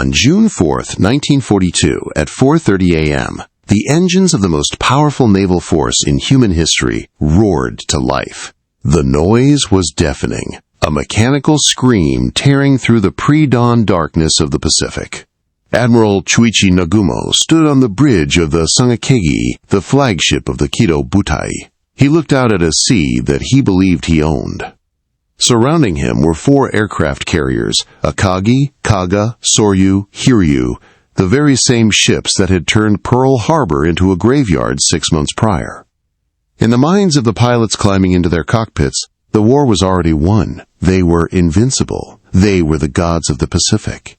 On June 4th, 1942, at 4:30 a.m., the engines of the most powerful naval force in human history roared to life. The noise was deafening, a mechanical scream tearing through the pre-dawn darkness of the Pacific. Admiral Nagumo stood on the bridge of the Akagi, the flagship of the Kido Butai. He looked out at a sea that he believed he owned. Surrounding him were 4 aircraft carriers, Akagi, Kaga, Soryu, Hiryu, the very same ships that had turned Pearl Harbor into a graveyard 6 months prior. In the minds of the pilots climbing into their cockpits, the war was already won. They were invincible. They were the gods of the Pacific.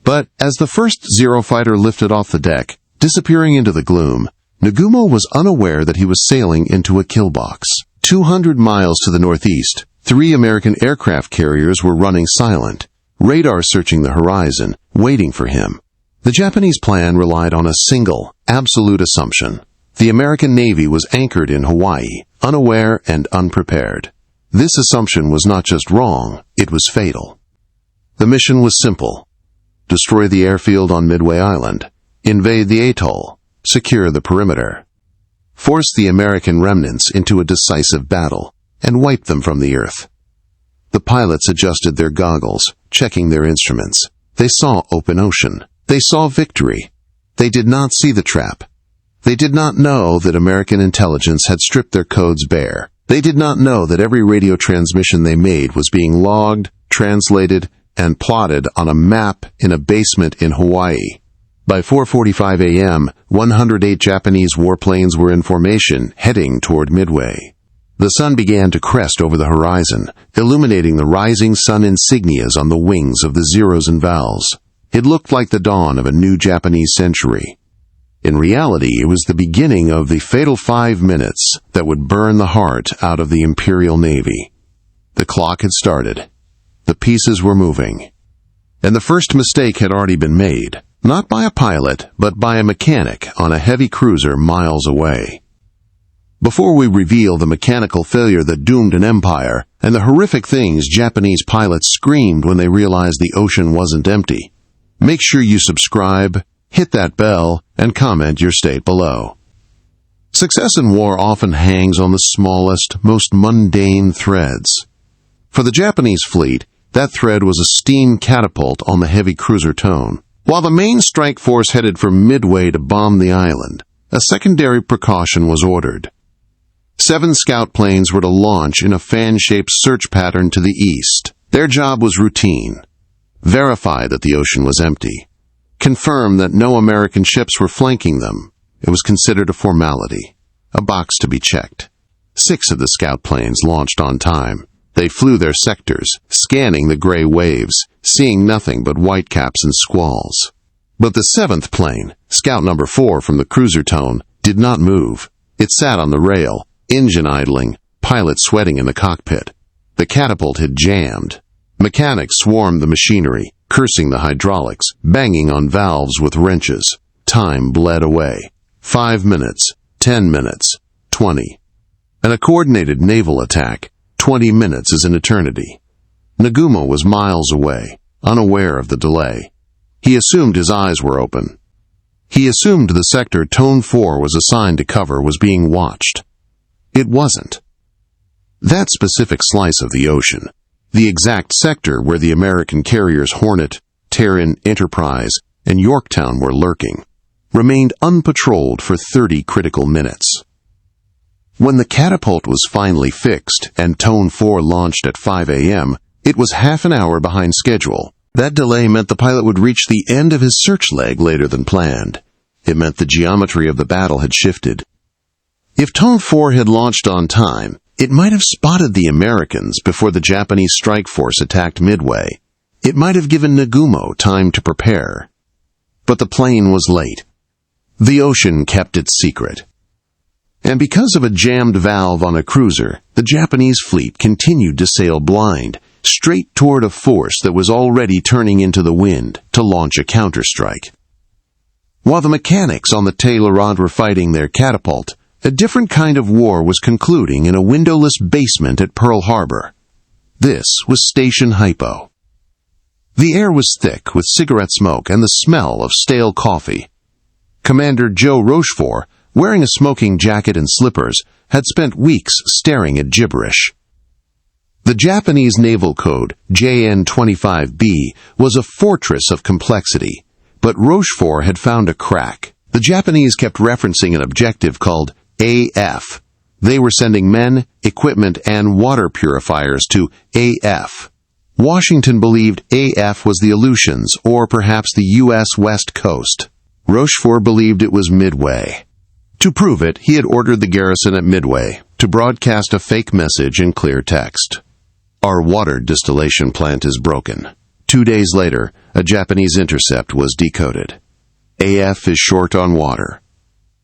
But as the first Zero fighter lifted off the deck, disappearing into the gloom, Nagumo was unaware that he was sailing into a kill box. 200 miles to the northeast, 3 American aircraft carriers were running silent, radar searching the horizon, waiting for him. The Japanese plan relied on a single, absolute assumption. The American Navy was anchored in Hawaii, unaware and unprepared. This assumption was not just wrong, it was fatal. The mission was simple. Destroy the airfield on Midway Island, invade the atoll, secure the perimeter, force the American remnants into a decisive battle, and wipe them from the earth. The pilots adjusted their goggles, checking their instruments. They saw open ocean. They saw victory. They did not see the trap. They did not know that American intelligence had stripped their codes bare. They did not know that every radio transmission they made was being logged, translated, and plotted on a map in a basement in Hawaii. By 4:45 a.m., 108 Japanese warplanes were in formation, heading toward Midway. The sun began to crest over the horizon, illuminating the rising sun insignias on the wings of the Zeros and Vals. It looked like the dawn of a new Japanese century. In reality, it was the beginning of the fatal 5 minutes that would burn the heart out of the Imperial Navy. The clock had started. The pieces were moving. And the first mistake had already been made, not by a pilot, but by a mechanic on a heavy cruiser miles away. Before we reveal the mechanical failure that doomed an empire and the horrific things Japanese pilots screamed when they realized the ocean wasn't empty, make sure you subscribe, hit that bell, and comment your state below. Success in war often hangs on the smallest, most mundane threads. For the Japanese fleet, that thread was a steam catapult on the heavy cruiser Tone. While the main strike force headed for Midway to bomb the island, a secondary precaution was ordered. 7 scout planes were to launch in a fan-shaped search pattern to the east. Their job was routine. Verify that the ocean was empty. Confirm that no American ships were flanking them. It was considered a formality, a box to be checked. 6 of the scout planes launched on time. They flew their sectors, scanning the gray waves, seeing nothing but whitecaps and squalls. But the 7th plane, Scout number 4 from the cruiser Tone, did not move. It sat on the rail, engine idling, pilot sweating in the cockpit. The catapult had jammed. Mechanics swarmed the machinery, cursing the hydraulics, banging on valves with wrenches. Time bled away. 5 minutes, 10 minutes, 20. In a coordinated naval attack, 20 minutes is an eternity. Nagumo was miles away, unaware of the delay. He assumed his eyes were open. He assumed the sector Tone 4 was assigned to cover was being watched. It wasn't. That specific slice of the ocean, the exact sector where the American carriers Hornet, Terran, Enterprise, and Yorktown were lurking, remained unpatrolled for 30 critical minutes. When the catapult was finally fixed and Tone 4 launched at 5 a.m., it was half an hour behind schedule. That delay meant the pilot would reach the end of his search leg later than planned. It meant the geometry of the battle had shifted. If Tone 4 had launched on time, it might have spotted the Americans before the Japanese strike force attacked Midway. It might have given Nagumo time to prepare. But the plane was late. The ocean kept its secret. And because of a jammed valve on a cruiser, the Japanese fleet continued to sail blind, straight toward a force that was already turning into the wind to launch a counterstrike. While the mechanics on the Taylorade were fighting their catapult, a different kind of war was concluding in a windowless basement at Pearl Harbor. This was Station Hypo. The air was thick with cigarette smoke and the smell of stale coffee. Commander Joe Rochefort, wearing a smoking jacket and slippers, had spent weeks staring at gibberish. The Japanese Naval Code, JN-25B, was a fortress of complexity, but Rochefort had found a crack. The Japanese kept referencing an objective called AF. They were sending men, equipment, and water purifiers to AF. Washington believed AF was the Aleutians, or perhaps the U.S. West Coast. Rochefort believed it was Midway. To prove it, he had ordered the garrison at Midway to broadcast a fake message in clear text. Our water distillation plant is broken. 2 days later, a Japanese intercept was decoded. AF is short on water.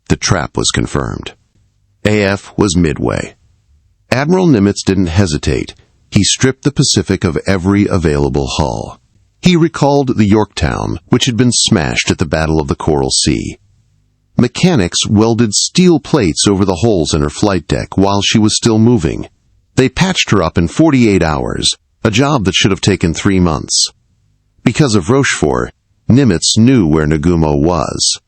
The trap was confirmed. AF was Midway. Admiral Nimitz didn't hesitate. He stripped the Pacific of every available hull. He recalled the Yorktown, which had been smashed at the Battle of the Coral Sea. Mechanics welded steel plates over the holes in her flight deck while she was still moving. They patched her up in 48 hours, a job that should have taken 3 months. Because of Rochefort, Nimitz knew where Nagumo was.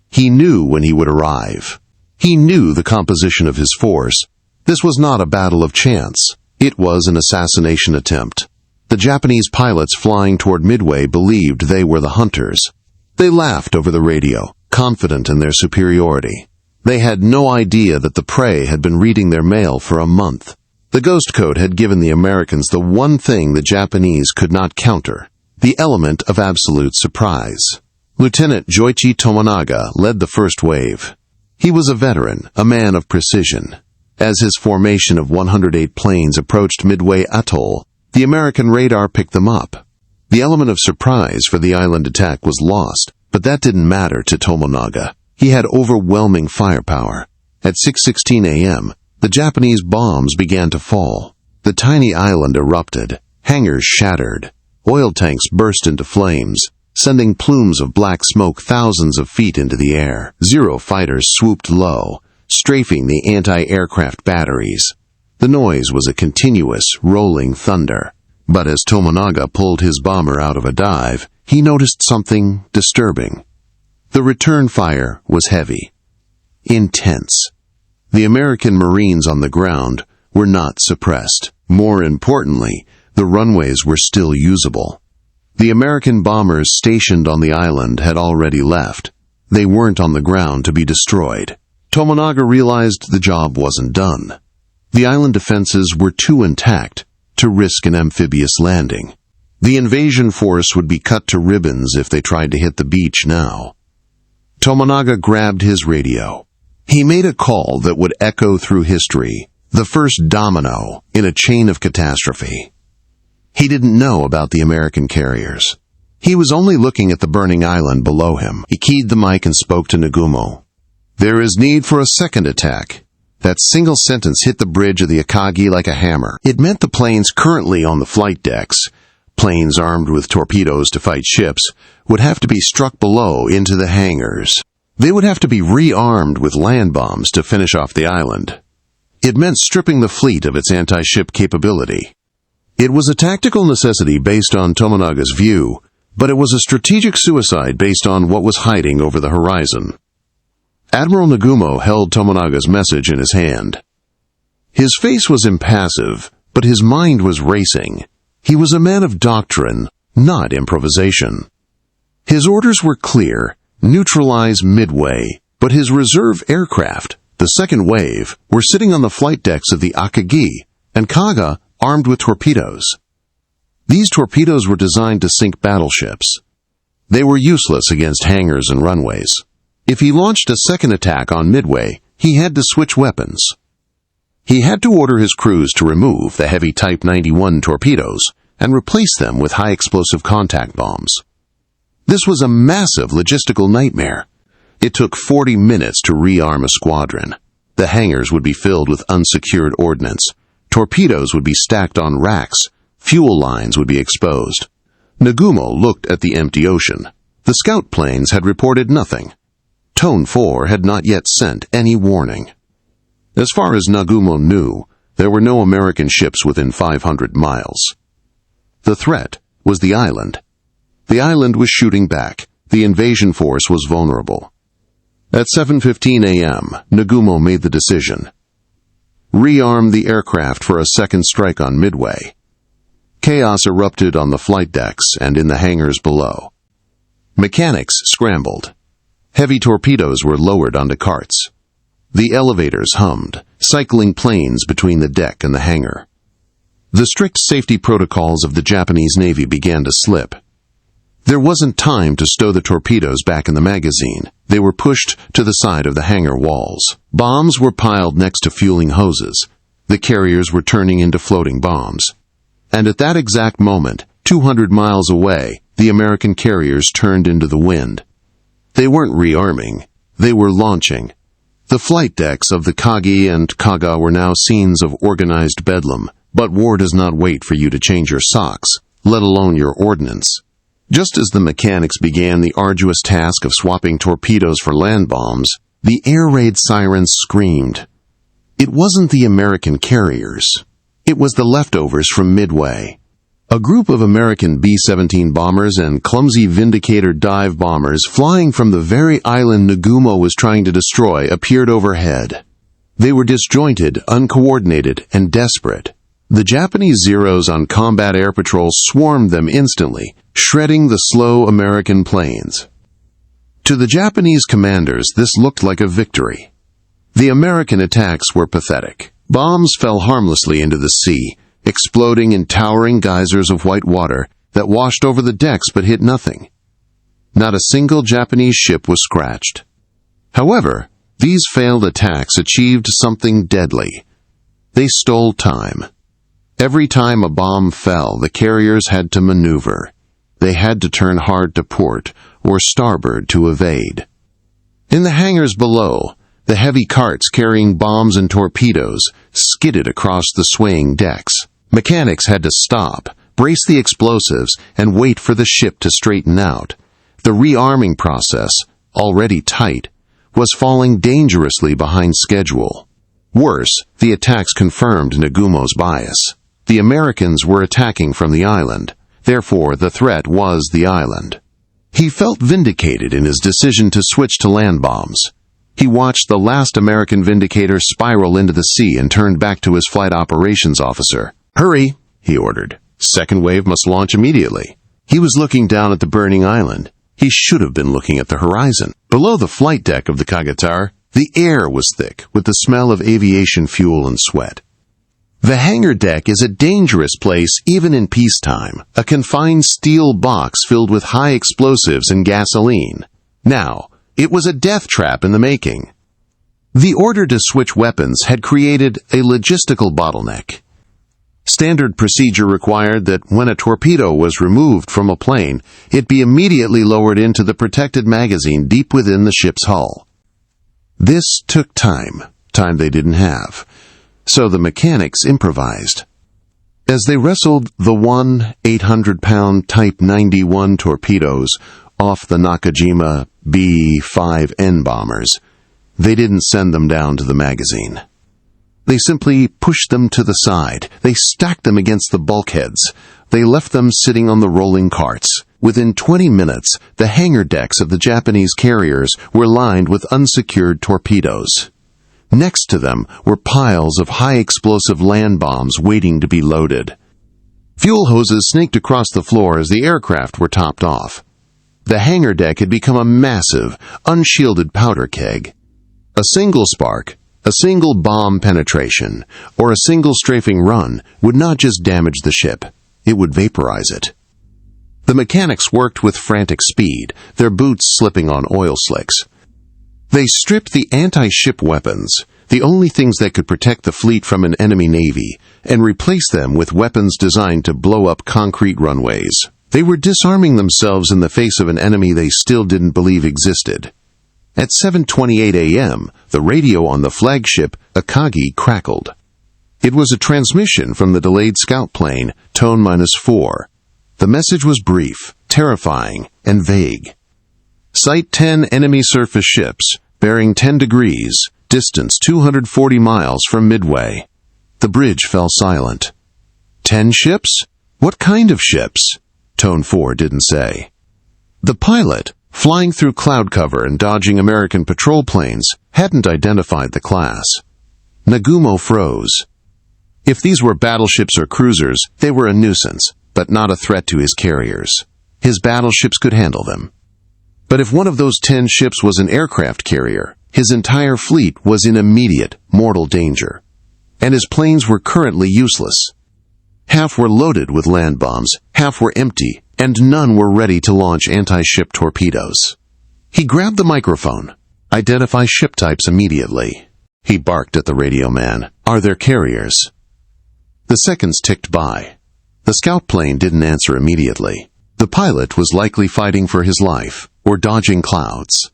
He knew when he would arrive. He knew the composition of his force. This was not a battle of chance. It was an assassination attempt. The Japanese pilots flying toward Midway believed they were the hunters. They laughed over the radio, confident in their superiority. They had no idea that the prey had been reading their mail for a month. The Ghost Code had given the Americans the one thing the Japanese could not counter, the element of absolute surprise. Lieutenant Joichi Tomonaga led the first wave. He was a veteran, a man of precision. As his formation of 108 planes approached Midway Atoll, the American radar picked them up. The element of surprise for the island attack was lost, but that didn't matter to Tomonaga. He had overwhelming firepower. At 6:16 a.m., the Japanese bombs began to fall. The tiny island erupted. Hangars shattered. Oil tanks burst into flames, sending plumes of black smoke thousands of feet into the air. Zero fighters swooped low, strafing the anti-aircraft batteries. The noise was a continuous, rolling thunder. But as Tomonaga pulled his bomber out of a dive, he noticed something disturbing. The return fire was heavy, intense. The American Marines on the ground were not suppressed. More importantly, the runways were still usable. The American bombers stationed on the island had already left. They weren't on the ground to be destroyed. Tomonaga realized the job wasn't done. The island defenses were too intact to risk an amphibious landing. The invasion force would be cut to ribbons if they tried to hit the beach now. Tomonaga grabbed his radio. He made a call that would echo through history, the first domino in a chain of catastrophe. He didn't know about the American carriers. He was only looking at the burning island below him. He keyed the mic and spoke to Nagumo. "There is need for a second attack." That single sentence hit the bridge of the Akagi like a hammer. It meant the planes currently on the flight decks, planes armed with torpedoes to fight ships, would have to be struck below into the hangars. They would have to be rearmed with land bombs to finish off the island. It meant stripping the fleet of its anti-ship capability. It was a tactical necessity based on Tomonaga's view, but it was a strategic suicide based on what was hiding over the horizon. Admiral Nagumo held Tomonaga's message in his hand. His face was impassive, but his mind was racing. He was a man of doctrine, not improvisation. His orders were clear: neutralize Midway, but his reserve aircraft, the second wave, were sitting on the flight decks of the Akagi, and Kaga armed with torpedoes. These torpedoes were designed to sink battleships. They were useless against hangars and runways. If he launched a second attack on Midway, he had to switch weapons. He had to order his crews to remove the heavy Type 91 torpedoes and replace them with high-explosive contact bombs. This was a massive logistical nightmare. It took 40 minutes to rearm a squadron. The hangars would be filled with unsecured ordnance. Torpedoes would be stacked on racks. Fuel lines would be exposed. Nagumo looked at the empty ocean. The scout planes had reported nothing. Tone 4 had not yet sent any warning. As far as Nagumo knew, there were no American ships within 500 miles. The threat was the island, The island was shooting back. The invasion force was vulnerable. At 7:15 a.m., Nagumo made the decision. Rearm the aircraft for a second strike on Midway. Chaos erupted on the flight decks and in the hangars below. Mechanics scrambled. Heavy torpedoes were lowered onto carts. The elevators hummed, cycling planes between the deck and the hangar. The strict safety protocols of the Japanese Navy began to slip. There wasn't time to stow the torpedoes back in the magazine. They were pushed to the side of the hangar walls. Bombs were piled next to fueling hoses. The carriers were turning into floating bombs. And at that exact moment, 200 miles away, the American carriers turned into the wind. They weren't rearming. They were launching. The flight decks of the Akagi and Kaga were now scenes of organized bedlam, but war does not wait for you to change your socks, let alone your ordnance. Just as the mechanics began the arduous task of swapping torpedoes for land bombs, the air raid sirens screamed. It wasn't the American carriers. It was the leftovers from Midway. A group of American B-17 bombers and clumsy Vindicator dive bombers flying from the very island Nagumo was trying to destroy appeared overhead. They were disjointed, uncoordinated, and desperate. The Japanese Zeros on combat air patrol swarmed them instantly, shredding the slow American planes. To the Japanese commanders, this looked like a victory. The American attacks were pathetic. Bombs fell harmlessly into the sea, exploding in towering geysers of white water that washed over the decks but hit nothing. Not a single Japanese ship was scratched. However, these failed attacks achieved something deadly. They stole time. Every time a bomb fell, the carriers had to maneuver. They had to turn hard to port or starboard to evade. In the hangars below, the heavy carts carrying bombs and torpedoes skidded across the swaying decks. Mechanics had to stop, brace the explosives, and wait for the ship to straighten out. The rearming process, already tight, was falling dangerously behind schedule. Worse, the attacks confirmed Nagumo's bias. The Americans were attacking from the island. Therefore, the threat was the island. He felt vindicated in his decision to switch to land bombs. He watched the last American Vindicator spiral into the sea and turned back to his flight operations officer. "Hurry," he ordered. "Second wave must launch immediately." He was looking down at the burning island. He should have been looking at the horizon. Below the flight deck of the Kagatar, the air was thick with the smell of aviation fuel and sweat. The hangar deck is a dangerous place even in peacetime, a confined steel box filled with high explosives and gasoline. Now, it was a death trap in the making. The order to switch weapons had created a logistical bottleneck. Standard procedure required that when a torpedo was removed from a plane, it be immediately lowered into the protected magazine deep within the ship's hull. This took time they didn't have. So the mechanics improvised. As they wrestled the 800-pound Type 91 torpedoes off the Nakajima B-5N bombers, they didn't send them down to the magazine. They simply pushed them to the side. They stacked them against the bulkheads. They left them sitting on the rolling carts. Within 20 minutes, the hangar decks of the Japanese carriers were lined with unsecured torpedoes. Next to them were piles of high-explosive land bombs waiting to be loaded. Fuel hoses snaked across the floor as the aircraft were topped off. The hangar deck had become a massive, unshielded powder keg. A single spark, a single bomb penetration, or a single strafing run would not just damage the ship, it would vaporize it. The mechanics worked with frantic speed, their boots slipping on oil slicks. They stripped the anti-ship weapons, the only things that could protect the fleet from an enemy navy, and replaced them with weapons designed to blow up concrete runways. They were disarming themselves in the face of an enemy they still didn't believe existed. At 7:28 a.m., the radio on the flagship Akagi crackled. It was a transmission from the delayed scout plane, Tone -4. The message was brief, terrifying, and vague. Sight 10 enemy surface ships, bearing 10 degrees, distance 240 miles from Midway. The bridge fell silent. 10 ships? What kind of ships? Tone 4 didn't say. The pilot, flying through cloud cover and dodging American patrol planes, hadn't identified the class. Nagumo froze. If these were battleships or cruisers, they were a nuisance, but not a threat to his carriers. His battleships could handle them. But if one of those 10 ships was an aircraft carrier, his entire fleet was in immediate, mortal danger. And his planes were currently useless. Half were loaded with land bombs, half were empty, and none were ready to launch anti-ship torpedoes. He grabbed the microphone. "Identify ship types immediately." He barked at the radio man. "Are there carriers?" The seconds ticked by. The scout plane didn't answer immediately. The pilot was likely fighting for his life, or dodging clouds.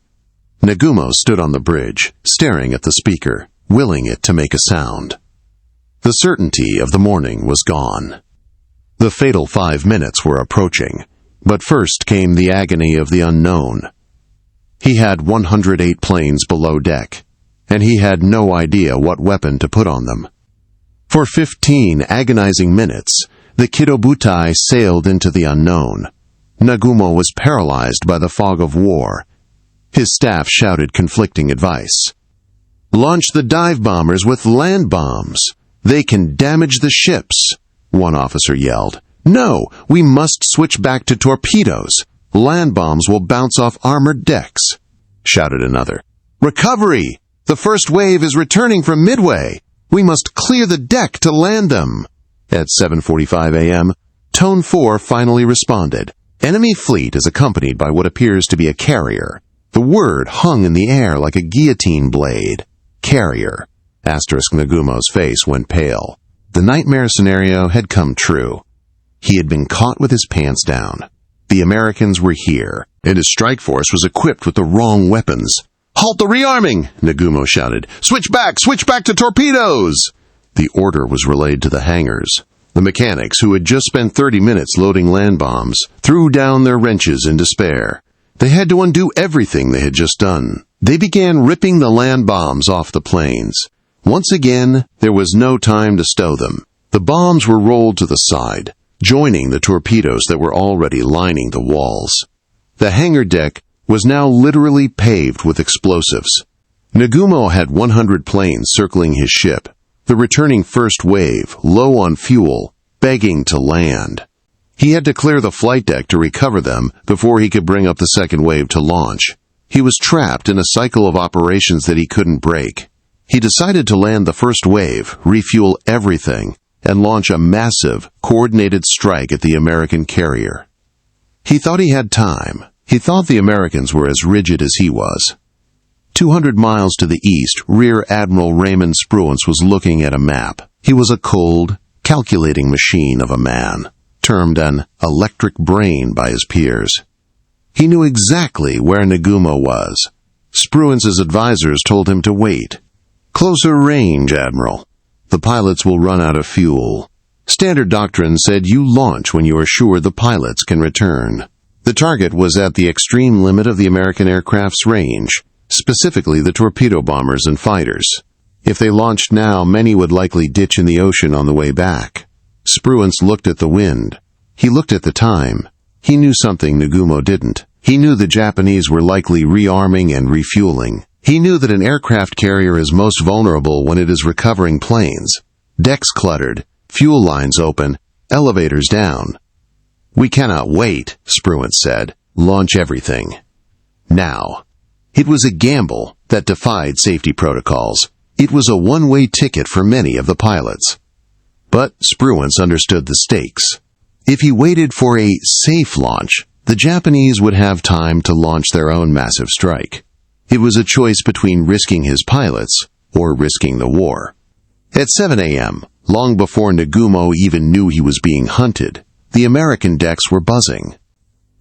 Nagumo stood on the bridge, staring at the speaker, willing it to make a sound. The certainty of the morning was gone. The fatal 5 minutes were approaching, but first came the agony of the unknown. He had 108 planes below deck, and he had no idea what weapon to put on them. For 15 agonizing minutes, the Kido Butai sailed into the unknown. Nagumo was paralyzed by the fog of war. His staff shouted conflicting advice. "Launch the dive bombers with land bombs. They can damage the ships," one officer yelled. "No, we must switch back to torpedoes. Land bombs will bounce off armored decks," shouted another. "Recovery! The first wave is returning from Midway. We must clear the deck to land them." At 7:45 a.m., Tone 4 finally responded. "Enemy fleet is accompanied by what appears to be a carrier." The word hung in the air like a guillotine blade. Carrier. Nagumo's face went pale. The nightmare scenario had come true. He had been caught with his pants down. The Americans were here, and his strike force was equipped with the wrong weapons. "Halt the rearming!" Nagumo shouted. Switch back to torpedoes!" The order was relayed to the hangars. The mechanics, who had just spent 30 minutes loading land bombs, threw down their wrenches in despair. They had to undo everything they had just done. They began ripping the land bombs off the planes. Once again, there was no time to stow them. The bombs were rolled to the side, joining the torpedoes that were already lining the walls. The hangar deck was now literally paved with explosives. Nagumo had 100 planes circling his ship, the returning first wave, low on fuel, begging to land. He had to clear the flight deck to recover them before he could bring up the second wave to launch. He was trapped in a cycle of operations that he couldn't break. He decided to land the first wave, refuel everything, and launch a massive, coordinated strike at the American carrier. He thought he had time. He thought the Americans were as rigid as he was. 200 miles to the east, Rear Admiral Raymond Spruance was looking at a map. He was a cold, calculating machine of a man, termed an electric brain by his peers. He knew exactly where Nagumo was. Spruance's advisors told him to wait. "Closer range, Admiral. The pilots will run out of fuel. Standard doctrine said you launch when you are sure the pilots can return." The target was at the extreme limit of the American aircraft's range, specifically the torpedo bombers and fighters. If they launched now, many would likely ditch in the ocean on the way back. Spruance looked at the wind. He looked at the time. He knew something Nagumo didn't. He knew the Japanese were likely rearming and refueling. He knew that an aircraft carrier is most vulnerable when it is recovering planes. Decks cluttered, fuel lines open, elevators down. "We cannot wait," Spruance said. "Launch everything. Now." It was a gamble that defied safety protocols. It was a one-way ticket for many of the pilots. But Spruance understood the stakes. If he waited for a safe launch, the Japanese would have time to launch their own massive strike. It was a choice between risking his pilots or risking the war. At 7 a.m., long before Nagumo even knew he was being hunted, the American decks were buzzing.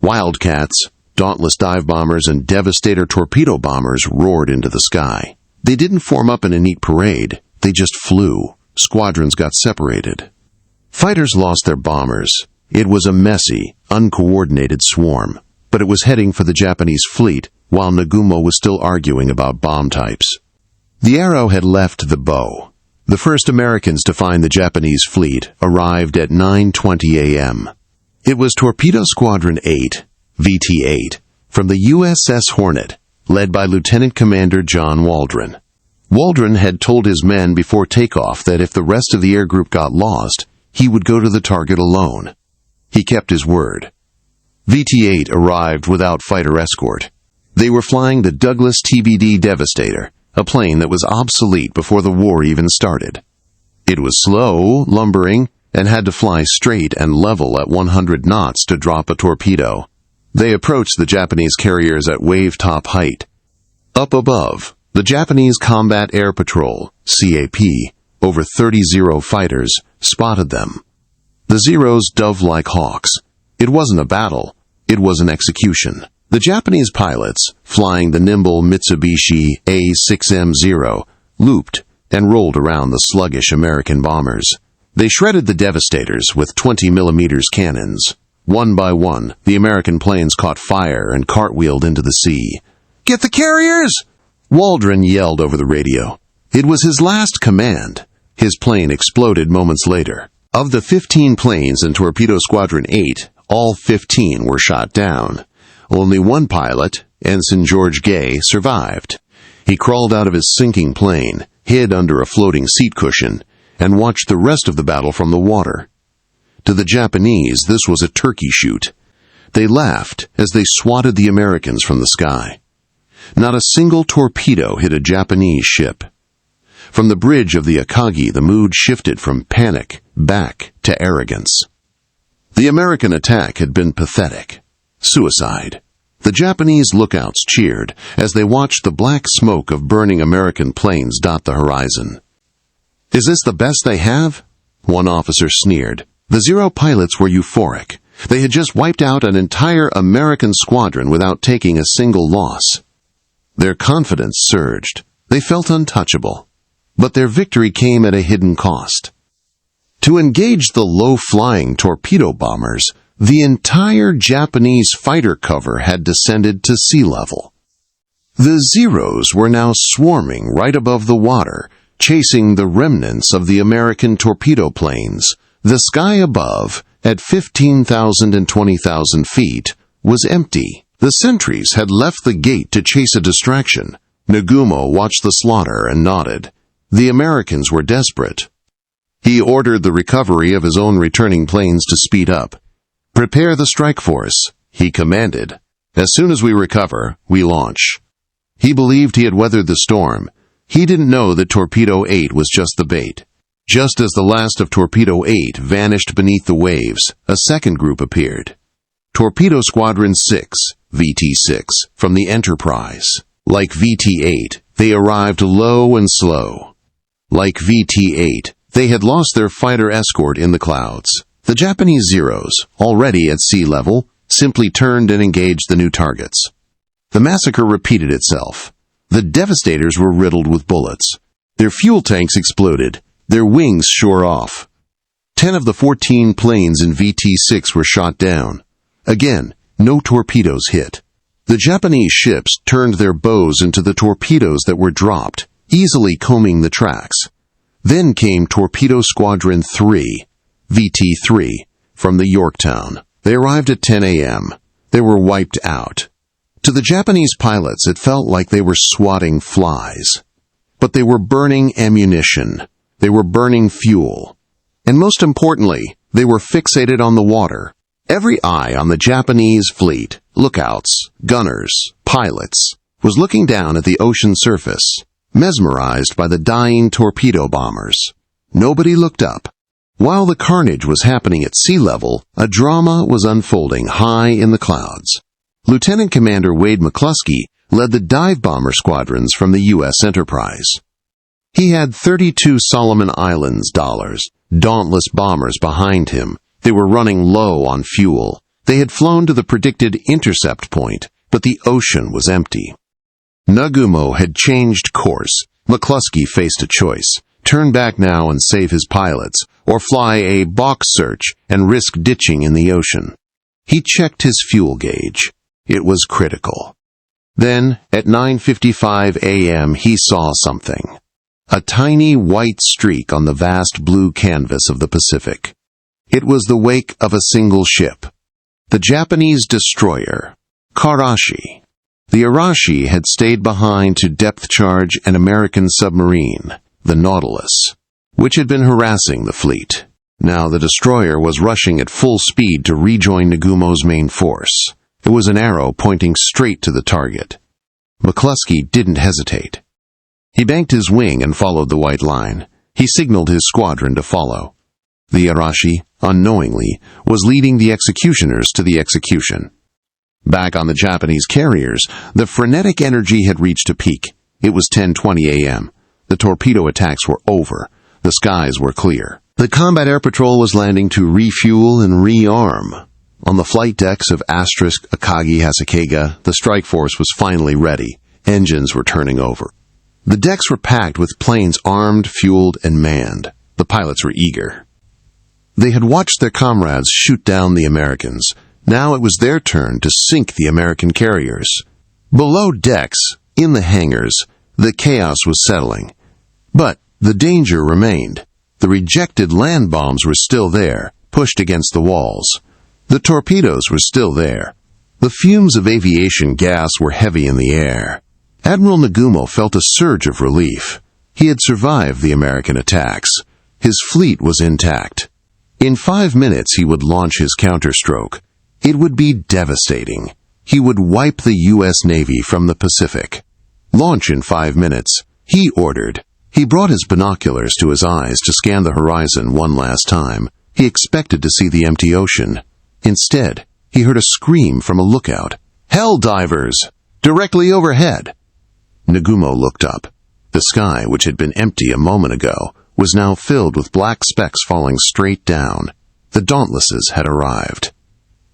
Wildcats, Dauntless dive bombers, and Devastator torpedo bombers roared into the sky. They didn't form up in a neat parade. They just flew. Squadrons got separated. Fighters lost their bombers. It was a messy, uncoordinated swarm, but it was heading for the Japanese fleet while Nagumo was still arguing about bomb types. The arrow had left the bow. The first Americans to find the Japanese fleet arrived at 9:20 a.m. It was Torpedo Squadron 8, VT-8, from the USS Hornet, led by Lieutenant Commander John Waldron. Waldron had told his men before takeoff that if the rest of the air group got lost, he would go to the target alone. He kept his word. VT-8 arrived without fighter escort. They were flying the Douglas TBD Devastator, a plane that was obsolete before the war even started. It was slow, lumbering, and had to fly straight and level at 100 knots to drop a torpedo. They approached the Japanese carriers at wave-top height. Up above, the Japanese Combat Air Patrol, CAP, over 30 Zero fighters, spotted them. The Zeros dove like hawks. It wasn't a battle, it was an execution. The Japanese pilots, flying the nimble Mitsubishi A6M0, looped and rolled around the sluggish American bombers. They shredded the Devastators with 20mm cannons. One by one, the American planes caught fire and cartwheeled into the sea. "Get the carriers!" Waldron yelled over the radio. It was his last command. His plane exploded moments later. Of the 15 planes in Torpedo Squadron 8, all 15 were shot down. Only one pilot, Ensign George Gay, survived. He crawled out of his sinking plane, hid under a floating seat cushion, and watched the rest of the battle from the water. To the Japanese, this was a turkey shoot. They laughed as they swatted the Americans from the sky. Not a single torpedo hit a Japanese ship. From the bridge of the Akagi, the mood shifted from panic back to arrogance. The American attack had been pathetic. Suicide. The Japanese lookouts cheered as they watched the black smoke of burning American planes dot the horizon. "Is this the best they have?" One officer sneered. The Zero pilots were euphoric. They had just wiped out an entire American squadron without taking a single loss. Their confidence surged. They felt untouchable. But their victory came at a hidden cost. To engage the low-flying torpedo bombers, the entire Japanese fighter cover had descended to sea level. The Zeros were now swarming right above the water, chasing the remnants of the American torpedo planes. The sky above, at 15,000 and 20,000 feet, was empty. The sentries had left the gate to chase a distraction. Nagumo watched the slaughter and nodded. The Americans were desperate. He ordered the recovery of his own returning planes to speed up. "Prepare the strike force," he commanded. "As soon as we recover, we launch." He believed he had weathered the storm. He didn't know that Torpedo 8 was just the bait. Just as the last of Torpedo 8 vanished beneath the waves, a second group appeared. Torpedo Squadron 6, VT-6, from the Enterprise. Like VT-8, they arrived low and slow. Like VT-8, they had lost their fighter escort in the clouds. The Japanese Zeros, already at sea level, simply turned and engaged the new targets. The massacre repeated itself. The Devastators were riddled with bullets. Their fuel tanks exploded. Their wings shore off. 10 of the 14 planes in VT-6 were shot down. Again, no torpedoes hit. The Japanese ships turned their bows into the torpedoes that were dropped, easily combing the tracks. Then came Torpedo Squadron 3, VT-3, from the Yorktown. They arrived at 10 a.m. They were wiped out. To the Japanese pilots, it felt like they were swatting flies. But they were burning ammunition. They were burning fuel. And most importantly, they were fixated on the water. Every eye on the Japanese fleet, lookouts, gunners, pilots, was looking down at the ocean surface, mesmerized by the dying torpedo bombers. Nobody looked up. While the carnage was happening at sea level, a drama was unfolding high in the clouds. Lieutenant Commander Wade McCluskey led the dive bomber squadrons from the U.S. Enterprise. He had 32 Solomon Islands dollars, dauntless bombers behind him. They were running low on fuel. They had flown to the predicted intercept point, but the ocean was empty. Nagumo had changed course. McCluskey faced a choice: turn back now and save his pilots, or fly a box search and risk ditching in the ocean. He checked his fuel gauge. It was critical. Then, at 9:55 a.m., he saw something. A tiny white streak on the vast blue canvas of the Pacific. It was the wake of a single ship. The Japanese destroyer, Karashi. The Arashi had stayed behind to depth charge an American submarine, the Nautilus, which had been harassing the fleet. Now the destroyer was rushing at full speed to rejoin Nagumo's main force. It was an arrow pointing straight to the target. McCluskey didn't hesitate. He banked his wing and followed the white line. He signaled his squadron to follow. The Arashi, unknowingly, was leading the executioners to the execution. Back on the Japanese carriers, the frenetic energy had reached a peak. It was 10:20 a.m. The torpedo attacks were over. The skies were clear. The combat air patrol was landing to refuel and rearm. On the flight decks of Akagi Hasakega, the strike force was finally ready. Engines were turning over. The decks were packed with planes armed, fueled, and manned. The pilots were eager. They had watched their comrades shoot down the Americans. Now it was their turn to sink the American carriers. Below decks, in the hangars, the chaos was settling. But the danger remained. The rejected land bombs were still there, pushed against the walls. The torpedoes were still there. The fumes of aviation gas were heavy in the air. Admiral Nagumo felt a surge of relief. He had survived the American attacks. His fleet was intact. In 5 minutes he would launch his counterstroke. It would be devastating. He would wipe the U.S. Navy from the Pacific. Launch in 5 minutes, he ordered. He brought his binoculars to his eyes to scan the horizon one last time. He expected to see the empty ocean. Instead, he heard a scream from a lookout. "Hell divers! Directly overhead!" Nagumo looked up. The sky, which had been empty a moment ago, was now filled with black specks falling straight down. The Dauntlesses had arrived.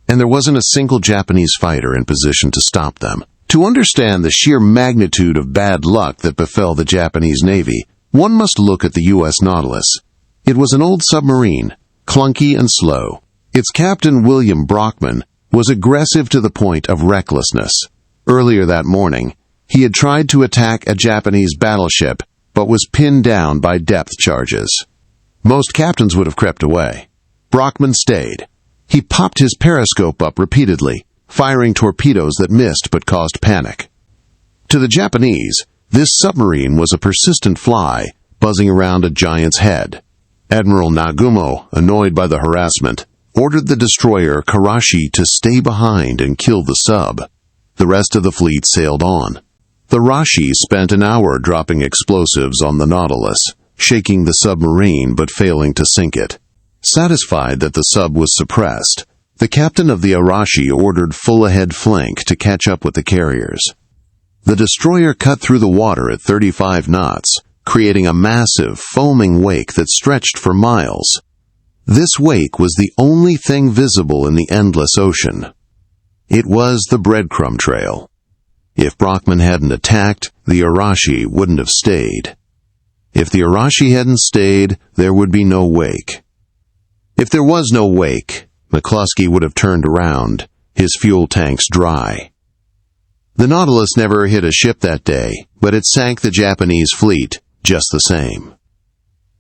And there wasn't a single Japanese fighter in position to stop them. To understand the sheer magnitude of bad luck that befell the Japanese Navy, one must look at the U.S. Nautilus. It was an old submarine, clunky and slow. Its captain, William Brockman, was aggressive to the point of recklessness. Earlier that morning, he had tried to attack a Japanese battleship, but was pinned down by depth charges. Most captains would have crept away. Brockman stayed. He popped his periscope up repeatedly, firing torpedoes that missed but caused panic. To the Japanese, this submarine was a persistent fly, buzzing around a giant's head. Admiral Nagumo, annoyed by the harassment, ordered the destroyer Karashi to stay behind and kill the sub. The rest of the fleet sailed on. The Rashi spent an hour dropping explosives on the Nautilus, shaking the submarine but failing to sink it. Satisfied that the sub was suppressed, the captain of the Arashi ordered full-ahead flank to catch up with the carriers. The destroyer cut through the water at 35 knots, creating a massive, foaming wake that stretched for miles. This wake was the only thing visible in the endless ocean. It was the breadcrumb trail. If Brockman hadn't attacked, the Arashi wouldn't have stayed. If the Arashi hadn't stayed, there would be no wake. If there was no wake, McCluskey would have turned around, his fuel tanks dry. The Nautilus never hit a ship that day, but it sank the Japanese fleet just the same.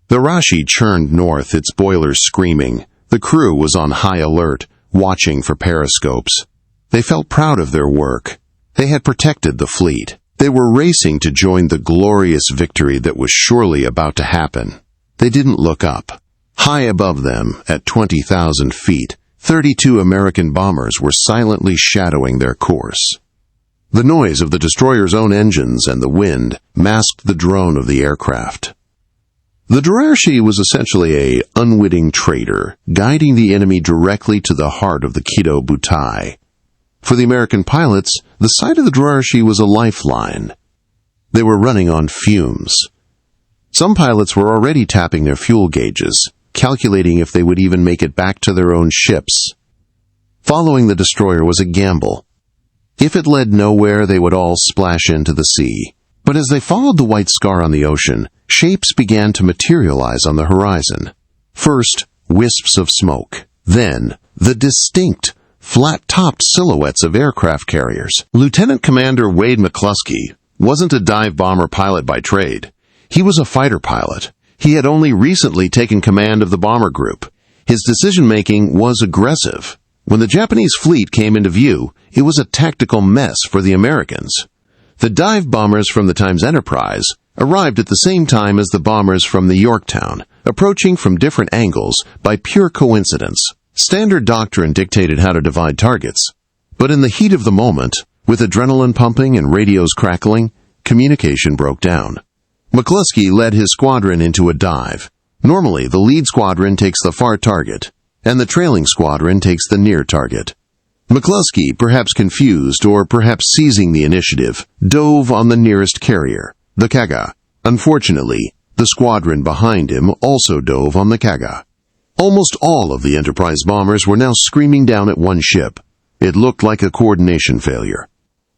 The Arashi churned north, its boilers screaming. The crew was on high alert, watching for periscopes. They felt proud of their work. They had protected the fleet. They were racing to join the glorious victory that was surely about to happen. They didn't look up. High above them, at 20,000 feet, 32 American bombers were silently shadowing their course. The noise of the destroyer's own engines and the wind masked the drone of the aircraft. The Arashi was essentially an unwitting traitor, guiding the enemy directly to the heart of the Kido Butai. For the American pilots, the sight of the Arashi was a lifeline. They were running on fumes. Some pilots were already tapping their fuel gauges, calculating if they would even make it back to their own ships. Following the destroyer was a gamble. If it led nowhere, they would all splash into the sea. But as they followed the white scar on the ocean, shapes began to materialize on the horizon. First, wisps of smoke. Then, the distinct, flat-topped silhouettes of aircraft carriers. Lieutenant Commander Wade McCluskey wasn't a dive bomber pilot by trade. He was a fighter pilot. He had only recently taken command of the bomber group. His decision-making was aggressive. When the Japanese fleet came into view, it was a tactical mess for the Americans. The dive bombers from the Times Enterprise arrived at the same time as the bombers from the Yorktown, approaching from different angles by pure coincidence. Standard doctrine dictated how to divide targets. But in the heat of the moment, with adrenaline pumping and radios crackling, communication broke down. McCluskey led his squadron into a dive. Normally, the lead squadron takes the far target, and the trailing squadron takes the near target. McCluskey, perhaps confused or perhaps seizing the initiative, dove on the nearest carrier, the Kaga. Unfortunately, the squadron behind him also dove on the Kaga. Almost all of the Enterprise bombers were now screaming down at one ship. It looked like a coordination failure.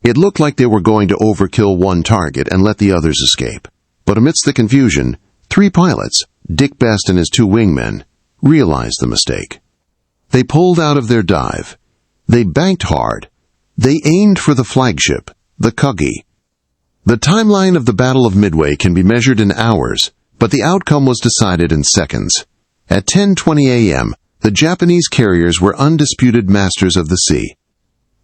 It looked like they were going to overkill one target and let the others escape. But amidst the confusion, 3 pilots, Dick Best and his 2 wingmen, realized the mistake. They pulled out of their dive. They banked hard. They aimed for the flagship, the Akagi. The timeline of the Battle of Midway can be measured in hours, but the outcome was decided in seconds. At 10:20 a.m., the Japanese carriers were undisputed masters of the sea.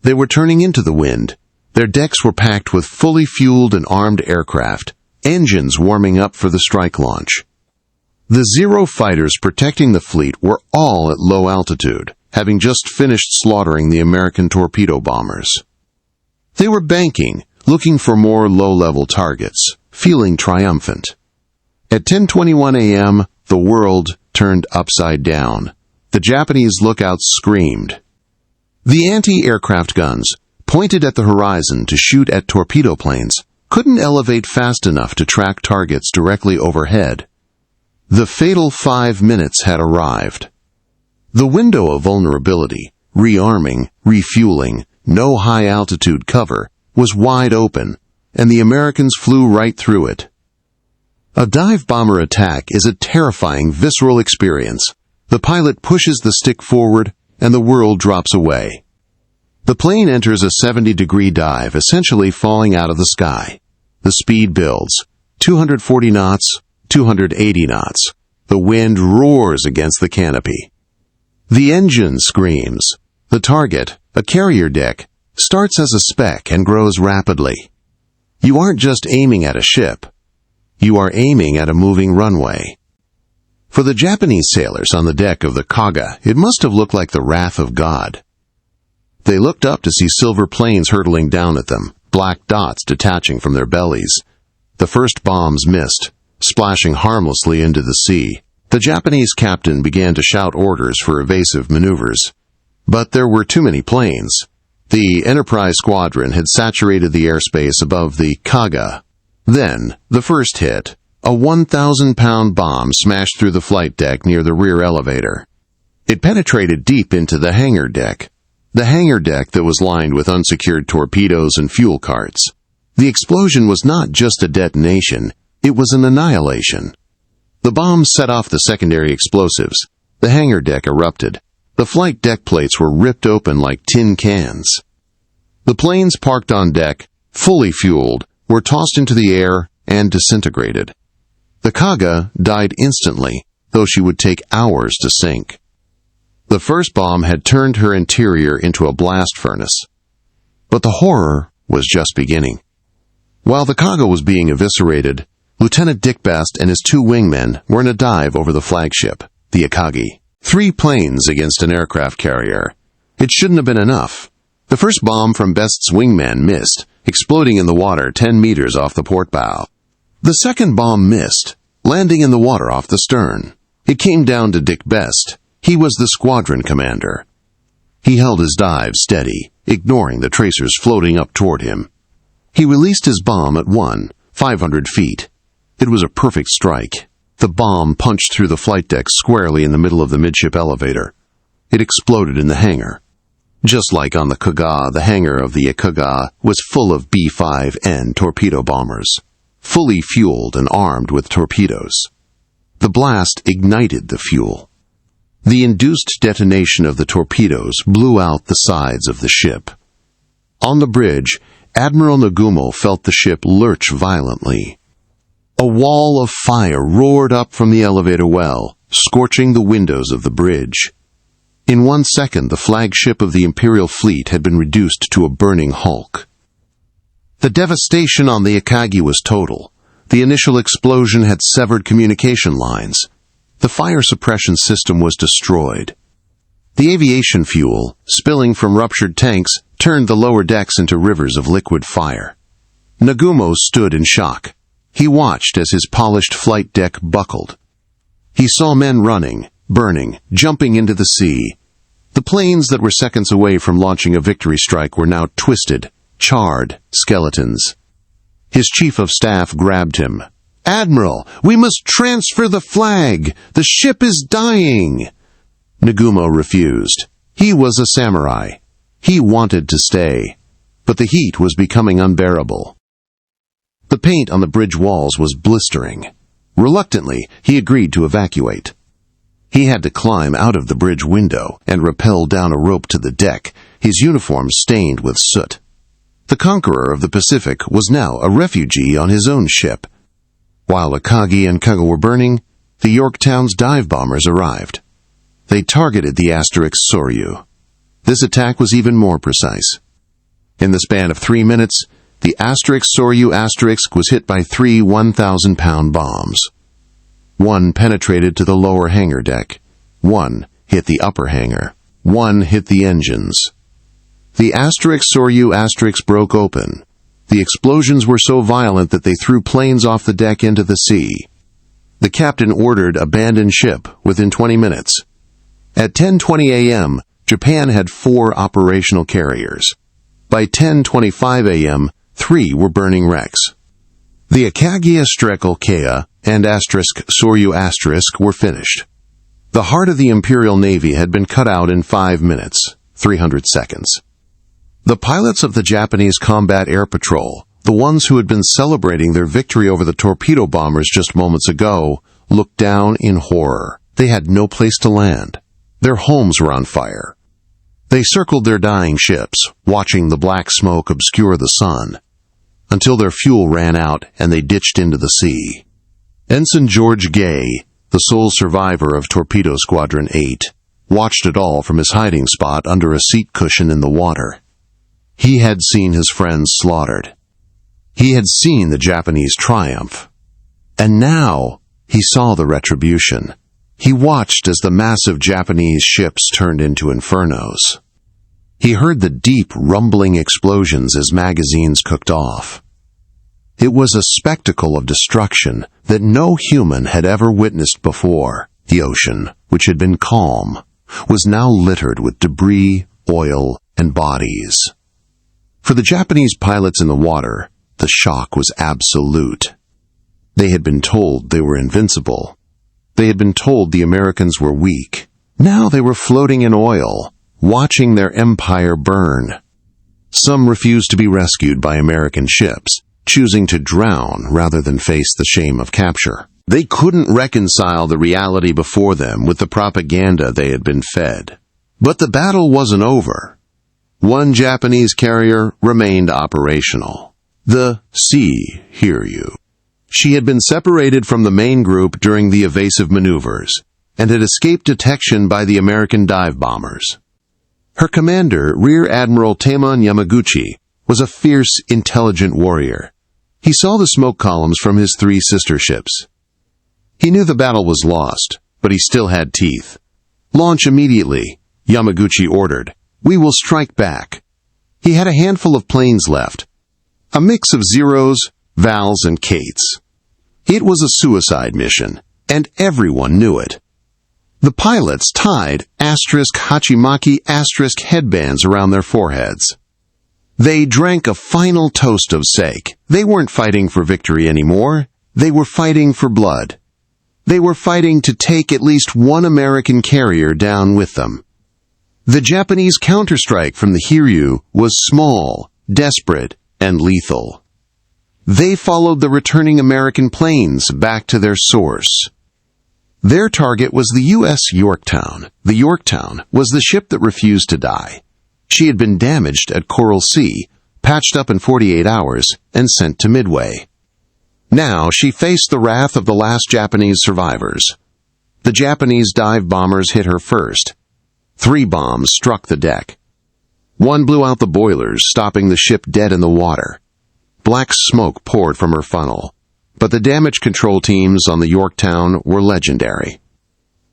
They were turning into the wind. Their decks were packed with fully fueled and armed aircraft, engines warming up for the strike launch. The Zero fighters protecting the fleet were all at low altitude, having just finished slaughtering the American torpedo bombers. They were banking, looking for more low-level targets, feeling triumphant. At 10:21 a.m., the world turned upside down. The Japanese lookouts screamed. The anti-aircraft guns, pointed at the horizon to shoot at torpedo planes, couldn't elevate fast enough to track targets directly overhead. The fatal 5 minutes had arrived. The window of vulnerability, rearming, refueling, no high-altitude cover, was wide open, and the Americans flew right through it. A dive bomber attack is a terrifying, visceral experience. The pilot pushes the stick forward, and the world drops away. The plane enters a 70-degree dive, essentially falling out of the sky. The speed builds, 240 knots, 280 knots. The wind roars against the canopy. The engine screams. The target, a carrier deck, starts as a speck and grows rapidly. You aren't just aiming at a ship. You are aiming at a moving runway. For the Japanese sailors on the deck of the Kaga, it must have looked like the wrath of God. They looked up to see silver planes hurtling down at them, black dots detaching from their bellies. The first bombs missed, splashing harmlessly into the sea. The Japanese captain began to shout orders for evasive maneuvers. But there were too many planes. The Enterprise squadron had saturated the airspace above the Kaga. Then, the first hit, a 1,000-pound bomb smashed through the flight deck near the rear elevator. It penetrated deep into the hangar deck that was lined with unsecured torpedoes and fuel carts. The explosion was not just a detonation, it was an annihilation. The bomb set off the secondary explosives. The hangar deck erupted. The flight deck plates were ripped open like tin cans. The planes parked on deck, fully fueled, were tossed into the air and disintegrated. The Kaga died instantly, though she would take hours to sink. The first bomb had turned her interior into a blast furnace. But the horror was just beginning. While the Kaga was being eviscerated, Lieutenant Dick Best and his 2 wingmen were in a dive over the flagship, the Akagi. 3 planes against an aircraft carrier. It shouldn't have been enough. The first bomb from Best's wingman missed, exploding in the water 10 meters off the port bow. The second bomb missed, landing in the water off the stern. It came down to Dick Best. He was the squadron commander. He held his dive steady, ignoring the tracers floating up toward him. He released his bomb at 500 feet. It was a perfect strike. The bomb punched through the flight deck squarely in the middle of the midship elevator. It exploded in the hangar. Just like on the Kaga, the hangar of the Akagi was full of B-5N torpedo bombers, fully fueled and armed with torpedoes. The blast ignited the fuel. The induced detonation of the torpedoes blew out the sides of the ship. On the bridge, Admiral Nagumo felt the ship lurch violently. A wall of fire roared up from the elevator well, scorching the windows of the bridge. In 1 second, the flagship of the Imperial fleet had been reduced to a burning hulk. The devastation on the Akagi was total. The initial explosion had severed communication lines. The fire suppression system was destroyed. The aviation fuel, spilling from ruptured tanks, turned the lower decks into rivers of liquid fire. Nagumo stood in shock. He watched as his polished flight deck buckled. He saw men running, burning, jumping into the sea. The planes that were seconds away from launching a victory strike were now twisted, charred skeletons. His chief of staff grabbed him. "Admiral, we must transfer the flag! The ship is dying!" Nagumo refused. He was a samurai. He wanted to stay. But the heat was becoming unbearable. The paint on the bridge walls was blistering. Reluctantly, he agreed to evacuate. He had to climb out of the bridge window and rappel down a rope to the deck, his uniform stained with soot. The conqueror of the Pacific was now a refugee on his own ship. While Akagi and Kaga were burning, the Yorktown's dive bombers arrived. They targeted the Soryu. This attack was even more precise. In the span of 3 minutes, the Soryu was hit by 3 1,000-pound bombs. One penetrated to the lower hangar deck. One hit the upper hangar. One hit the engines. The Soryu broke open. The explosions were so violent that they threw planes off the deck into the sea. The captain ordered abandon ship within 20 minutes. At 10:20 a.m., Japan had 4 operational carriers. By 10:25 a.m., 3 were burning wrecks. The Akagi Kea and Soryu were finished. The heart of the Imperial Navy had been cut out in 5 minutes, 300 seconds. The pilots of the Japanese Combat Air Patrol, the ones who had been celebrating their victory over the torpedo bombers just moments ago, looked down in horror. They had no place to land. Their homes were on fire. They circled their dying ships, watching the black smoke obscure the sun, until their fuel ran out and they ditched into the sea. Ensign George Gay, the sole survivor of Torpedo Squadron 8, watched it all from his hiding spot under a seat cushion in the water. He had seen his friends slaughtered. He had seen the Japanese triumph. And now he saw the retribution. He watched as the massive Japanese ships turned into infernos. He heard the deep, rumbling explosions as magazines cooked off. It was a spectacle of destruction that no human had ever witnessed before. The ocean, which had been calm, was now littered with debris, oil, and bodies. For the Japanese pilots in the water, the shock was absolute. They had been told they were invincible. They had been told the Americans were weak. Now they were floating in oil, watching their empire burn. Some refused to be rescued by American ships, choosing to drown rather than face the shame of capture. They couldn't reconcile the reality before them with the propaganda they had been fed. But the battle wasn't over. One Japanese carrier remained operational. The Sea Hiryu. She had been separated from the main group during the evasive maneuvers and had escaped detection by the American dive bombers. Her commander, Rear Admiral Taemon Yamaguchi, was a fierce, intelligent warrior. He saw the smoke columns from his 3 sister ships. He knew the battle was lost, but he still had teeth. "Launch immediately," Yamaguchi ordered. "We will strike back." He had a handful of planes left, a mix of Zeros, Vals, and Kates. It was a suicide mission, and everyone knew it. The pilots tied *Hachimaki* headbands around their foreheads. They drank a final toast of sake. They weren't fighting for victory anymore. They were fighting for blood. They were fighting to take at least one American carrier down with them. The Japanese counterstrike from the Hiryu was small, desperate, and lethal. They followed the returning American planes back to their source. Their target was the U.S. Yorktown. The Yorktown was the ship that refused to die. She had been damaged at Coral Sea, patched up in 48 hours, and sent to Midway. Now she faced the wrath of the last Japanese survivors. The Japanese dive bombers hit her first. 3 bombs struck the deck. One blew out the boilers, stopping the ship dead in the water. Black smoke poured from her funnel, but the damage control teams on the Yorktown were legendary.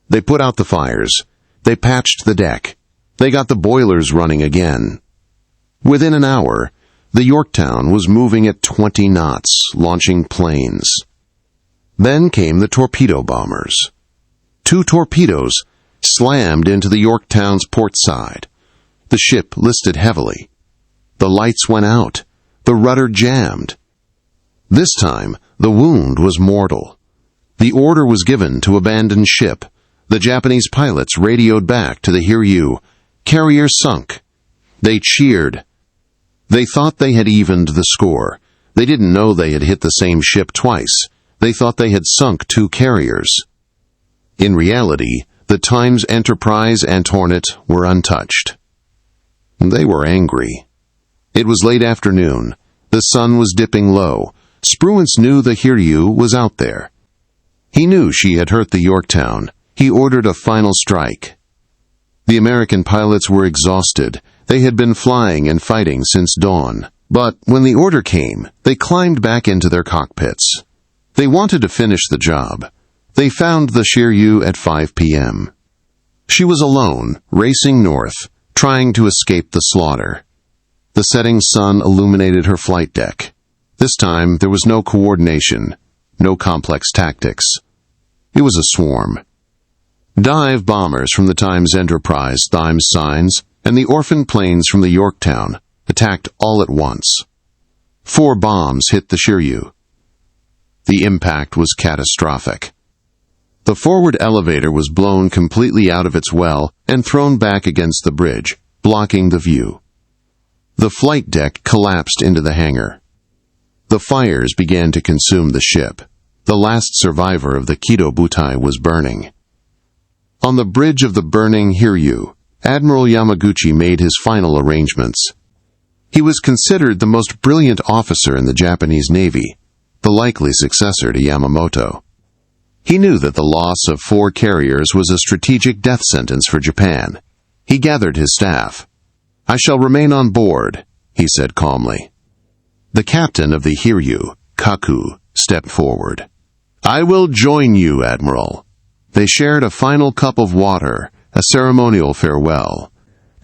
They put out the fires. They patched the deck. They got the boilers running again. Within an hour, the Yorktown was moving at 20 knots, launching planes. Then came the torpedo bombers. 2 torpedoes slammed into the Yorktown's port side. The ship listed heavily. The lights went out. The rudder jammed. This time, the wound was mortal. The order was given to abandon ship. The Japanese pilots radioed back to the Hiryu. Carrier sunk. They cheered. They thought they had evened the score. They didn't know they had hit the same ship twice. They thought they had sunk 2 carriers. In reality, the Times Enterprise and Hornet were untouched. They were angry. It was late afternoon. The sun was dipping low. Spruance knew the Hiryu was out there. He knew she had hurt the Yorktown. He ordered a final strike. The American pilots were exhausted. They had been flying and fighting since dawn. But when the order came, they climbed back into their cockpits. They wanted to finish the job. They found the Shiryu at 5 p.m. She was alone, racing north, trying to escape the slaughter. The setting sun illuminated her flight deck. This time, there was no coordination, no complex tactics. It was a swarm. Dive bombers from the Times Enterprise, Times Signs, and the orphan planes from the Yorktown attacked all at once. 4 bombs hit the Shiryu. The impact was catastrophic. The forward elevator was blown completely out of its well and thrown back against the bridge, blocking the view. The flight deck collapsed into the hangar. The fires began to consume the ship. The last survivor of the Kido Butai was burning. On the bridge of the burning Hiryu, Admiral Yamaguchi made his final arrangements. He was considered the most brilliant officer in the Japanese Navy, the likely successor to Yamamoto. He knew that the loss of 4 carriers was a strategic death sentence for Japan. He gathered his staff. "I shall remain on board," he said calmly. The captain of the Hiryu, Kaku, stepped forward. "I will join you, Admiral." They shared a final cup of water, a ceremonial farewell.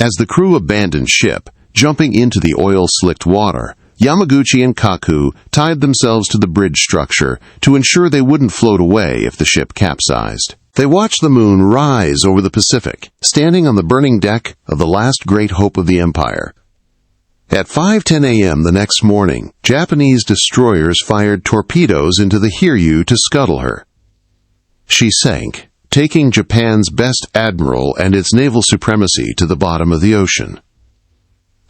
As the crew abandoned ship, jumping into the oil-slicked water, Yamaguchi and Kaku tied themselves to the bridge structure to ensure they wouldn't float away if the ship capsized. They watched the moon rise over the Pacific, standing on the burning deck of the last great hope of the Empire. At 5:10 a.m. the next morning, Japanese destroyers fired torpedoes into the Hiryu to scuttle her. She sank, taking Japan's best admiral and its naval supremacy to the bottom of the ocean.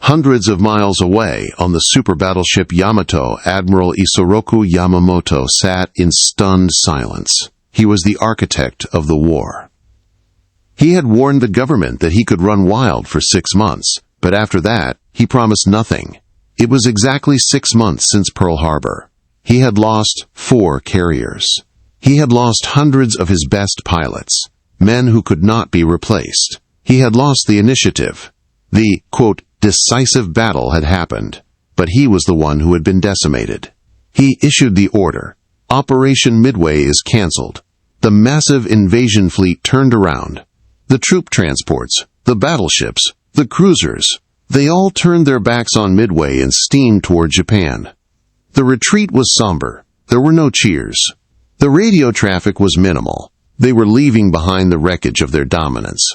Hundreds of miles away, on the super battleship Yamato, Admiral Isoroku Yamamoto sat in stunned silence. He was the architect of the war. He had warned the government that he could run wild for 6 months, but after that, he promised nothing. It was exactly 6 months since Pearl Harbor. He had lost 4 carriers. He had lost hundreds of his best pilots, men who could not be replaced. He had lost the initiative. The, quote, decisive battle had happened, but he was the one who had been decimated. He issued the order. Operation Midway is canceled. The massive invasion fleet turned around. The troop transports, the battleships, the cruisers, they all turned their backs on Midway and steamed toward Japan. The retreat was somber. There were no cheers. The radio traffic was minimal. They were leaving behind the wreckage of their dominance.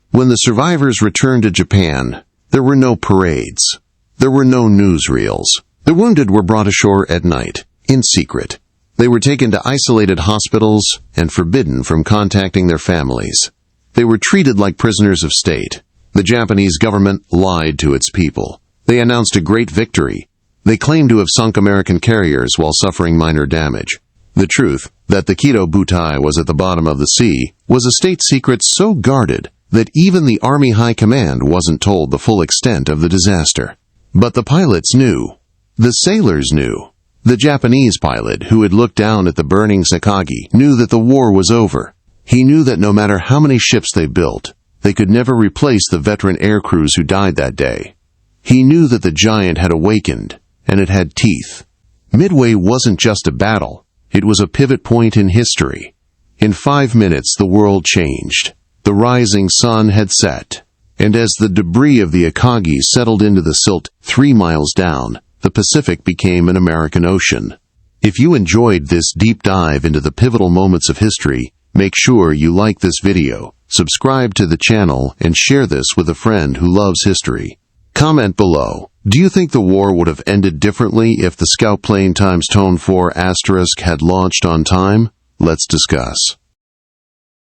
When the survivors returned to Japan, there were no parades. There were no newsreels. The wounded were brought ashore at night, in secret. They were taken to isolated hospitals and forbidden from contacting their families. They were treated like prisoners of state. The Japanese government lied to its people. They announced a great victory. They claimed to have sunk American carriers while suffering minor damage. The truth, that the Kido Butai was at the bottom of the sea, was a state secret so guarded that even the Army High Command wasn't told the full extent of the disaster. But the pilots knew. The sailors knew. The Japanese pilot, who had looked down at the burning Akagi, knew that the war was over. He knew that no matter how many ships they built, they could never replace the veteran air crews who died that day. He knew that the giant had awakened, and it had teeth. Midway wasn't just a battle. It was a pivot point in history. In 5 minutes, the world changed. The rising sun had set, and as the debris of the Akagi settled into the silt 3 miles down, the Pacific became an American ocean. If you enjoyed this deep dive into the pivotal moments of history, make sure you like this video, subscribe to the channel, and share this with a friend who loves history. Comment below. Do you think the war would have ended differently if the scout plane *4* had launched on time? Let's discuss.